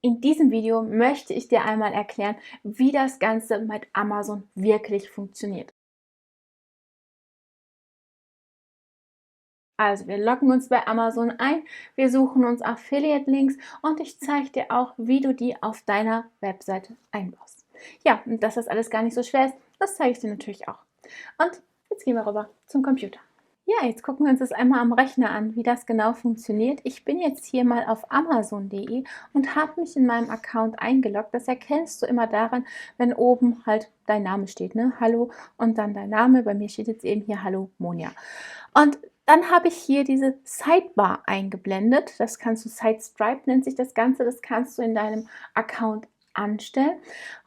In diesem Video möchte ich dir einmal erklären, wie das Ganze mit Amazon wirklich funktioniert. Also wir loggen uns bei Amazon ein, wir suchen uns Affiliate-Links und ich zeige dir auch, wie du die auf deiner Webseite einbaust. Ja, und dass das alles gar nicht so schwer ist, das zeige ich dir natürlich auch. Und jetzt gehen wir rüber zum Computer. Ja, jetzt gucken wir uns das einmal am Rechner an, wie das genau funktioniert. Ich bin jetzt hier mal auf amazon.de und habe mich in meinem Account eingeloggt. Das erkennst du immer daran, wenn oben halt dein Name steht, ne? Hallo und dann dein Name. Bei mir steht jetzt eben hier Hallo Monja. Und dann habe ich hier diese Sidebar eingeblendet. Das kannst du, Sidestripe nennt sich das Ganze. Das kannst du in deinem Account anstellen.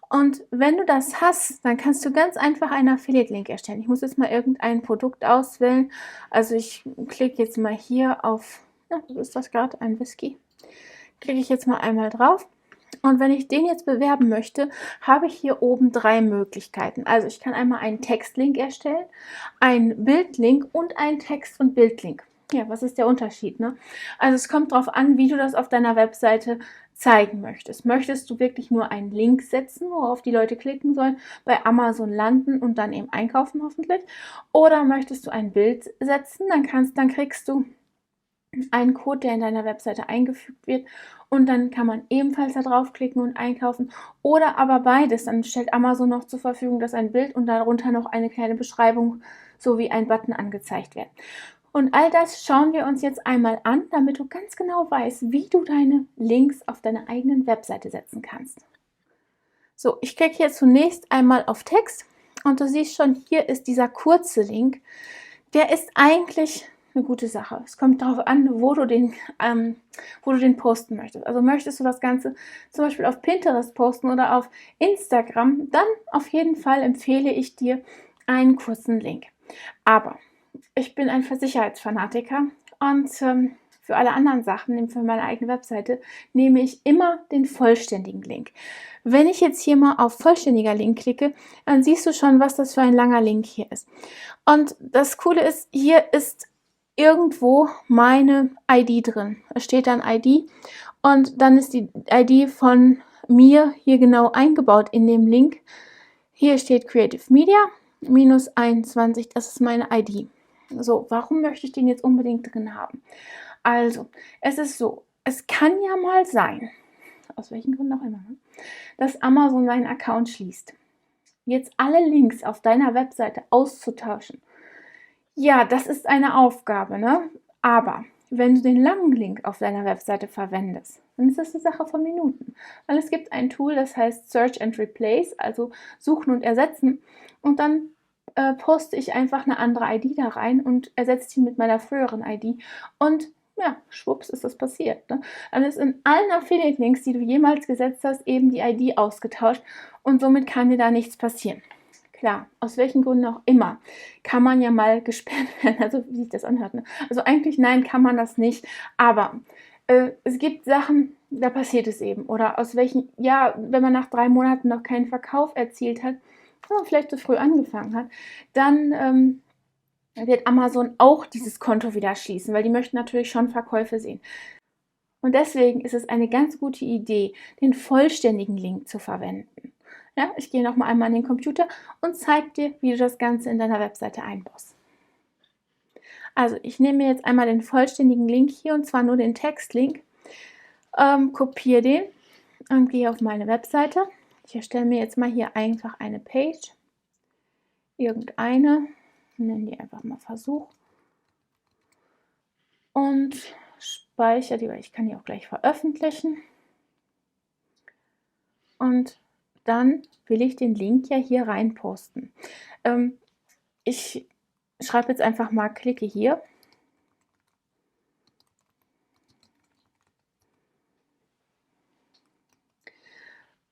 Und wenn du das hast, dann kannst du ganz einfach einen Affiliate-Link erstellen. Ich muss jetzt mal irgendein Produkt auswählen. Also ich klicke jetzt mal hier auf, ja, was ist das gerade? Ein Whisky. Klicke ich jetzt mal einmal drauf. Und wenn ich den jetzt bewerben möchte, habe ich hier oben 3 Möglichkeiten. Also ich kann einmal einen Textlink erstellen, einen Bildlink und einen Text- und Bildlink. Ja, was ist der Unterschied, ne? Also es kommt darauf an, wie du das auf deiner Webseite zeigen möchtest. Möchtest du wirklich nur einen Link setzen, worauf die Leute klicken sollen, bei Amazon landen und dann eben einkaufen hoffentlich? Oder möchtest du ein Bild setzen, dann kriegst du einen Code, der in deiner Webseite eingefügt wird und dann kann man ebenfalls da draufklicken und einkaufen oder aber beides. Dann stellt Amazon noch zur Verfügung, dass ein Bild und darunter noch eine kleine Beschreibung sowie ein Button angezeigt werden. Und all das schauen wir uns jetzt einmal an, damit du ganz genau weißt, wie du deine Links auf deiner eigenen Webseite setzen kannst. So, ich klicke hier zunächst einmal auf Text und du siehst schon, hier ist dieser kurze Link. Der ist eigentlich eine gute Sache. Es kommt darauf an, wo du den posten möchtest. Also möchtest du das Ganze zum Beispiel auf Pinterest posten oder auf Instagram, dann auf jeden Fall empfehle ich dir einen kurzen Link. Aber ich bin ein Sicherheitsfanatiker und für alle anderen Sachen, für meine eigene Webseite, nehme ich immer den vollständigen Link. Wenn ich jetzt hier mal auf vollständiger Link klicke, dann siehst du schon, was das für ein langer Link hier ist. Und das Coole ist, hier ist irgendwo meine ID drin. Es steht dann ID und dann ist die ID von mir hier genau eingebaut in dem Link. Hier steht Creative Media -21, das ist meine ID. So, warum möchte ich den jetzt unbedingt drin haben? Also, es ist so, es kann ja mal sein, aus welchen Gründen auch immer, dass Amazon seinen Account schließt. Jetzt alle Links auf deiner Webseite auszutauschen. Ja, das ist eine Aufgabe, ne? Aber wenn du den langen Link auf deiner Webseite verwendest, dann ist das eine Sache von Minuten. Weil es gibt ein Tool, das heißt Search and Replace, also suchen und ersetzen. Und dann poste ich einfach eine andere ID da rein und ersetze die mit meiner früheren ID. Und ja, schwupps ist das passiert. Ne? Dann ist in allen Affiliate-Links, die du jemals gesetzt hast, eben die ID ausgetauscht. Und somit kann dir da nichts passieren. Klar, aus welchen Gründen auch immer, kann man ja mal gesperrt werden, also wie sich das anhört. Ne? Also eigentlich nein, kann man das nicht, aber es gibt Sachen, da passiert es eben. Oder aus welchen, ja, wenn man nach 3 Monaten noch keinen Verkauf erzielt hat, wenn man vielleicht zu früh angefangen hat, dann wird Amazon auch dieses Konto wieder schließen, weil die möchten natürlich schon Verkäufe sehen. Und deswegen ist es eine ganz gute Idee, den vollständigen Link zu verwenden. Ja, ich gehe noch mal einmal an den Computer und zeige dir, wie du das Ganze in deiner Webseite einbaust. Also ich nehme mir jetzt einmal den vollständigen Link hier und zwar nur den Textlink, kopiere den und gehe auf meine Webseite. Ich erstelle mir jetzt mal hier einfach eine Page, irgendeine, nenne die einfach mal Versuch und speichere die, weil ich kann die auch gleich veröffentlichen. Und dann will ich den Link ja hier rein posten. Ich schreibe jetzt einfach mal, klicke hier.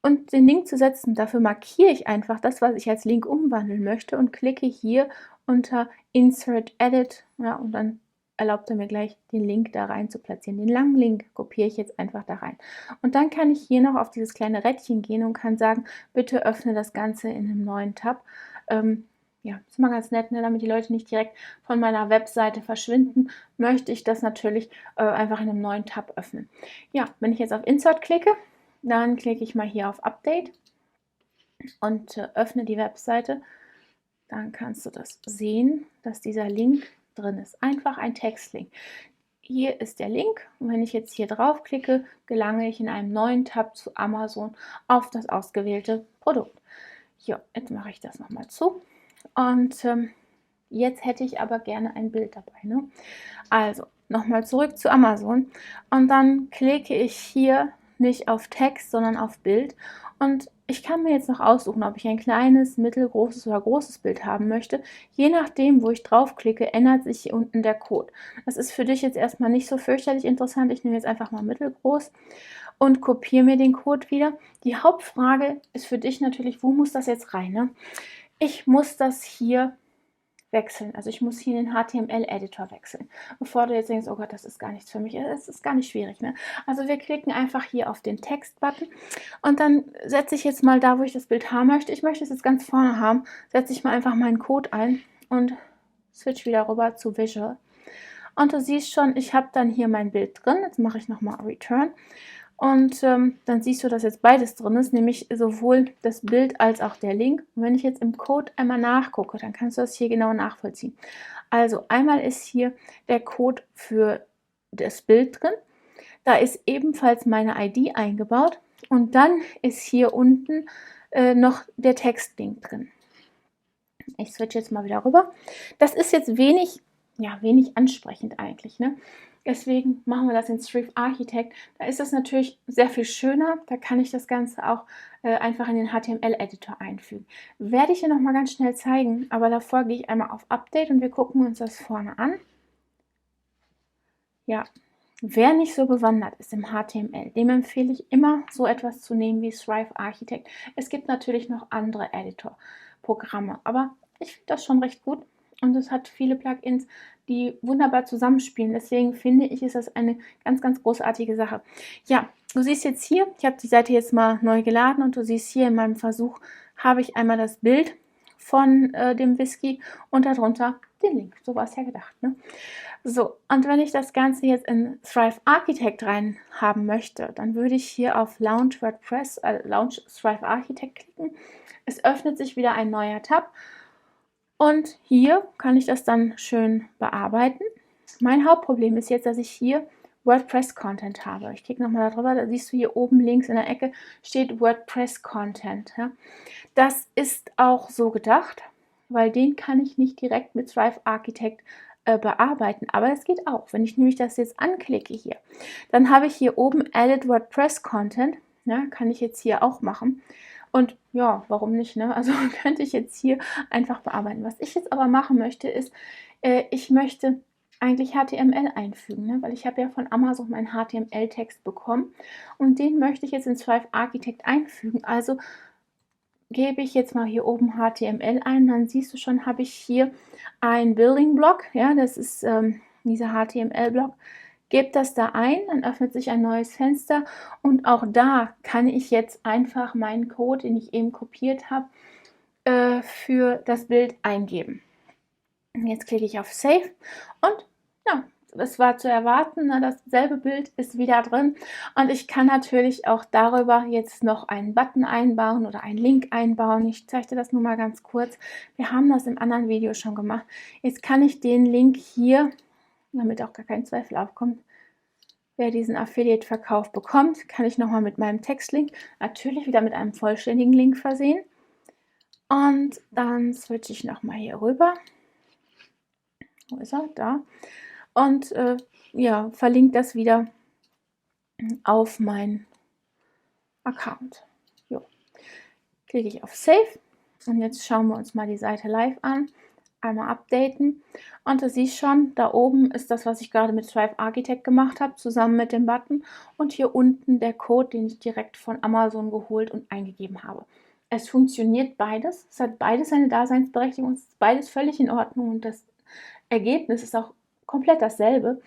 Und den Link zu setzen, dafür markiere ich einfach das, was ich als Link umwandeln möchte und klicke hier unter Insert Edit, ja, und dann erlaubt er mir gleich, den Link da rein zu platzieren. Den langen Link kopiere ich jetzt einfach da rein. Und dann kann ich hier noch auf dieses kleine Rädchen gehen und kann sagen, bitte öffne das Ganze in einem neuen Tab. Ja, ist immer ganz nett, ne? Damit die Leute nicht direkt von meiner Webseite verschwinden, möchte ich das natürlich einfach in einem neuen Tab öffnen. Ja, wenn ich jetzt auf Insert klicke, Dann klicke ich mal hier auf Update und öffne die Webseite. Dann kannst du das sehen, dass dieser Link drin ist. Einfach ein Textlink. Hier ist der Link und wenn ich jetzt hier draufklicke, gelange ich in einem neuen Tab zu Amazon auf das ausgewählte Produkt. Ja, jetzt mache ich das nochmal zu und jetzt hätte ich aber gerne ein Bild dabei. Ne? Also nochmal zurück zu Amazon und dann klicke ich hier nicht auf Text, sondern auf Bild und ich kann mir jetzt noch aussuchen, ob ich ein kleines, mittelgroßes oder großes Bild haben möchte. Je nachdem, wo ich draufklicke, ändert sich hier unten der Code. Das ist für dich jetzt erstmal nicht so fürchterlich interessant. Ich nehme jetzt einfach mal mittelgroß und kopiere mir den Code wieder. Die Hauptfrage ist für dich natürlich, wo muss das jetzt rein? Ne? Ich muss das hier wechseln. Also ich muss hier in den HTML-Editor wechseln. Bevor du jetzt denkst, oh Gott, das ist gar nichts für mich. Es ist gar nicht schwierig. Ne? Also wir klicken einfach hier auf den Text-Button und dann setze ich jetzt mal da, wo ich das Bild haben möchte. Ich möchte es jetzt ganz vorne haben. Setze ich mal einfach meinen Code ein und switch wieder rüber zu Visual. Und du siehst schon, ich habe dann hier mein Bild drin. Jetzt mache ich nochmal Return. Und dann siehst du, dass jetzt beides drin ist, nämlich sowohl das Bild als auch der Link. Und wenn ich jetzt im Code einmal nachgucke, dann kannst du das hier genau nachvollziehen. Also einmal ist hier der Code für das Bild drin. Da ist ebenfalls meine ID eingebaut. Und dann ist hier unten noch der Textlink drin. Ich switche jetzt mal wieder rüber. Das ist jetzt wenig ansprechend eigentlich, ne? Deswegen machen wir das in Stripe Architect. Da ist das natürlich sehr viel schöner. Da kann ich das Ganze auch einfach in den HTML-Editor einfügen. Werde ich dir noch mal ganz schnell zeigen, aber davor gehe ich einmal auf Update und wir gucken uns das vorne an. Ja, wer nicht so bewandert ist im HTML, dem empfehle ich immer, so etwas zu nehmen wie Stripe Architect. Es gibt natürlich noch andere Editor-Programme, aber ich finde das schon recht gut. Und es hat viele Plugins, die wunderbar zusammenspielen. Deswegen finde ich, ist das eine ganz, ganz großartige Sache. Ja, du siehst jetzt hier, ich habe die Seite jetzt mal neu geladen und du siehst hier in meinem Versuch, habe ich einmal das Bild von dem Whisky und darunter den Link. So war es ja gedacht. Ne? So, und wenn ich das Ganze jetzt in Stripe Architect rein haben möchte, dann würde ich hier auf Launch WordPress, Launch Stripe Architect klicken. Es öffnet sich wieder ein neuer Tab. Und hier kann ich das dann schön bearbeiten. Mein Hauptproblem ist jetzt, dass ich hier WordPress-Content habe. Ich klicke nochmal darüber, da siehst du hier oben links in der Ecke steht WordPress-Content. Ja. Das ist auch so gedacht, weil den kann ich nicht direkt mit Stripe Architect bearbeiten, aber das geht auch. Wenn ich nämlich das jetzt anklicke hier, dann habe ich hier oben Edit WordPress Content, ja, kann ich jetzt hier auch machen. Und ja, warum nicht, ne? Also könnte ich jetzt hier einfach bearbeiten. Was ich jetzt aber machen möchte, ist, ich möchte eigentlich HTML einfügen, ne? Weil ich habe ja von Amazon meinen HTML-Text bekommen und den möchte ich jetzt in Stripe Architect einfügen. Also gebe ich jetzt mal hier oben HTML ein, dann siehst du schon, habe ich hier einen Building-Block, ja, das ist dieser HTML-Block. Gebt das da ein, dann öffnet sich ein neues Fenster und auch da kann ich jetzt einfach meinen Code, den ich eben kopiert habe, für das Bild eingeben. Jetzt klicke ich auf Save und ja, das war zu erwarten, ne? Dasselbe Bild ist wieder drin und ich kann natürlich auch darüber jetzt noch einen Button einbauen oder einen Link einbauen. Ich zeige dir das nur mal ganz kurz. Wir haben das im anderen Video schon gemacht. Jetzt kann ich den Link hier, damit auch gar kein Zweifel aufkommt, wer diesen Affiliate-Verkauf bekommt, kann ich nochmal mit meinem Textlink, natürlich wieder mit einem vollständigen Link versehen. Und dann switche ich nochmal hier rüber. Wo ist er? Da. Und ja, verlinkt das wieder auf meinen Account. Jo. Klicke ich auf Save und jetzt schauen wir uns mal die Seite live an. Einmal updaten und du siehst schon, da oben ist das, was ich gerade mit Stripe Architect gemacht habe, zusammen mit dem Button und hier unten der Code, den ich direkt von Amazon geholt und eingegeben habe. Es funktioniert beides, es hat beides seine Daseinsberechtigung, es ist beides völlig in Ordnung und das Ergebnis ist auch komplett dasselbe.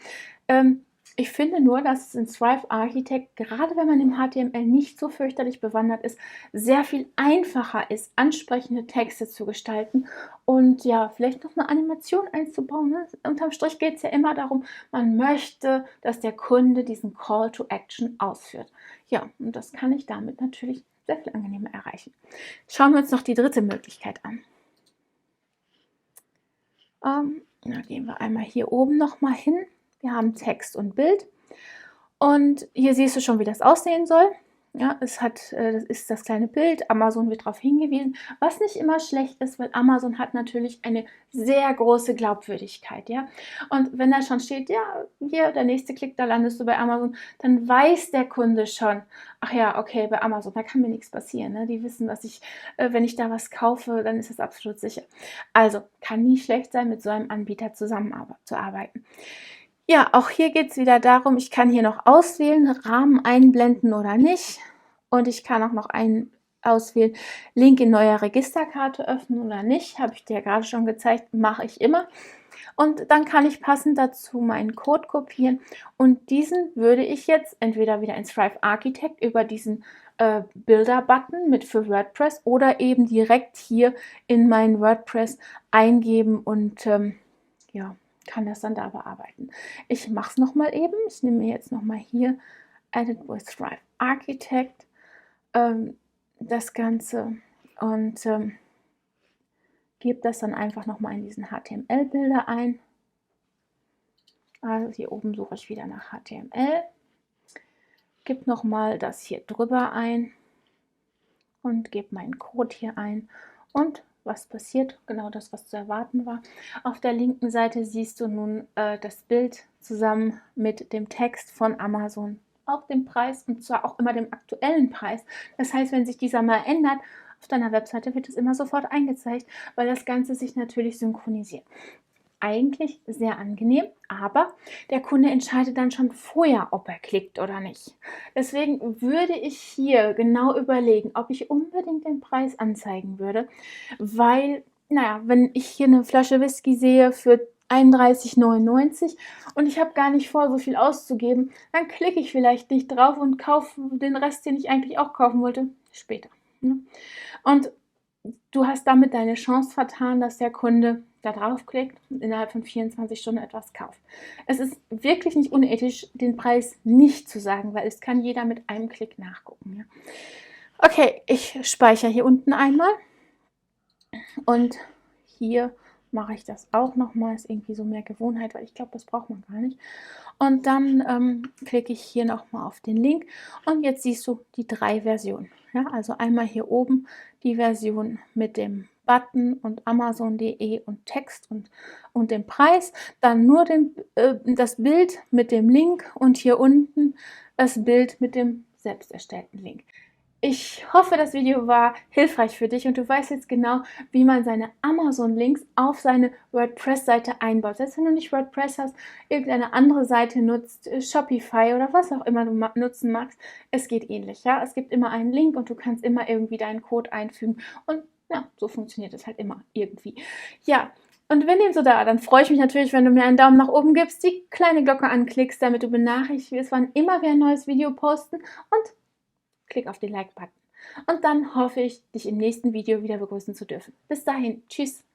Ich finde nur, dass es in Thrive Architect, gerade wenn man im HTML nicht so fürchterlich bewandert ist, sehr viel einfacher ist, ansprechende Texte zu gestalten und ja, vielleicht noch eine Animation einzubauen. Ne? Unterm Strich geht es ja immer darum, man möchte, dass der Kunde diesen Call to Action ausführt. Ja, und das kann ich damit natürlich sehr viel angenehmer erreichen. Schauen wir uns noch die dritte Möglichkeit an. Da gehen wir einmal hier oben nochmal hin. Wir haben Text und Bild und hier siehst du schon, wie das aussehen soll. Ja, das ist das kleine Bild. Amazon wird darauf hingewiesen, was nicht immer schlecht ist, weil Amazon hat natürlich eine sehr große Glaubwürdigkeit. Ja? Und wenn da schon steht, ja, hier der nächste Klick, da landest du bei Amazon, dann weiß der Kunde schon, ach ja, okay, bei Amazon, da kann mir nichts passieren. Ne? Die wissen, wenn ich da was kaufe, dann ist das absolut sicher. Also kann nie schlecht sein, mit so einem Anbieter zusammenzuarbeiten. Ja, auch hier geht es wieder darum, ich kann hier noch auswählen, Rahmen einblenden oder nicht. Und ich kann auch noch auswählen, Link in neuer Registerkarte öffnen oder nicht. Habe ich dir ja gerade schon gezeigt, mache ich immer. Und dann kann ich passend dazu meinen Code kopieren. Und diesen würde ich jetzt entweder wieder in Thrive Architect über diesen Bilder-Button mit für WordPress oder eben direkt hier in mein WordPress eingeben und ja, kann das dann da bearbeiten. Ich mache es nochmal eben. Ich nehme mir jetzt nochmal hier Edit with Thrive Architect das Ganze und gebe das dann einfach nochmal in diesen HTML-Bilder ein. Also hier oben suche ich wieder nach HTML. Gebe nochmal das hier drüber ein und gebe meinen Code hier ein und was passiert, genau das, was zu erwarten war. Auf der linken Seite siehst du nun das Bild zusammen mit dem Text von Amazon, auch dem Preis und zwar auch immer dem aktuellen Preis. Das heißt, wenn sich dieser mal ändert, auf deiner Webseite wird es immer sofort eingezeigt, weil das Ganze sich natürlich synchronisiert. Eigentlich sehr angenehm, aber der Kunde entscheidet dann schon vorher, ob er klickt oder nicht. Deswegen würde ich hier genau überlegen, ob ich unbedingt den Preis anzeigen würde, weil, naja, wenn ich hier eine Flasche Whisky sehe für 31,99 und ich habe gar nicht vor, so viel auszugeben, dann klicke ich vielleicht nicht drauf und kaufe den Rest, den ich eigentlich auch kaufen wollte, später. Und du hast damit deine Chance vertan, dass der Kunde da draufklickt und innerhalb von 24 Stunden etwas kauft. Es ist wirklich nicht unethisch, den Preis nicht zu sagen, weil es kann jeder mit einem Klick nachgucken. Ja? Okay, ich speichere hier unten einmal und hier mache ich das auch nochmal. Ist irgendwie so mehr Gewohnheit, weil ich glaube, das braucht man gar nicht. Und dann klicke ich hier nochmal auf den Link und jetzt siehst du die 3 Versionen. Ja, also einmal hier oben die Version mit dem Button und Amazon.de und Text und dem Preis, dann nur das Bild mit dem Link und hier unten das Bild mit dem selbst erstellten Link. Ich hoffe, das Video war hilfreich für dich und du weißt jetzt genau, wie man seine Amazon-Links auf seine WordPress-Seite einbaut. Selbst wenn du nicht WordPress hast, irgendeine andere Seite nutzt, Shopify oder was auch immer du nutzen magst, es geht ähnlich. Ja? Es gibt immer einen Link und du kannst immer irgendwie deinen Code einfügen und ja, so funktioniert es halt immer irgendwie. Ja, und wenn dem so da, dann freue ich mich natürlich, wenn du mir einen Daumen nach oben gibst, die kleine Glocke anklickst, damit du benachrichtigt wirst, wann immer wir ein neues Video posten und klick auf den Like-Button. Und dann hoffe ich, dich im nächsten Video wieder begrüßen zu dürfen. Bis dahin, tschüss!